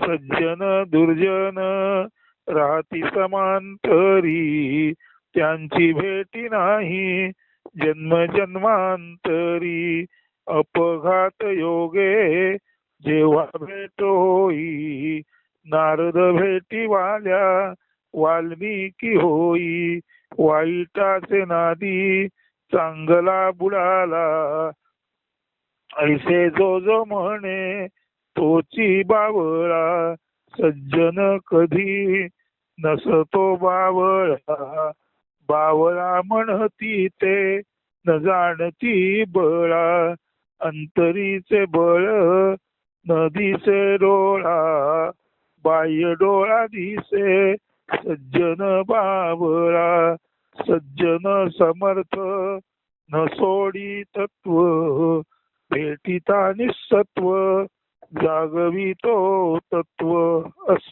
सज्जन दुर्जन राहती समांतरी, त्यांची भेटी नाही जन्म जन्मांतरी. अपघात योगे जेव्हा भेट होई, नारद भेटी वाल्या वाल्मिकी होई. वाईटाचे नादी चांगला बुडाला, ऐसे जो जो म्हणे तोची बावळा. सज्जन कधी नसतो बावळा, बावळा म्हणती ते न जाणती बळा. अंतरीचे बळ न दिसे डोळा, बाह्य डोळा दिसे सज्जन बावळा. सज्जन समर्थ न सोडी तत्व, भेटिता निसत्व जागवितो तत्व. असो.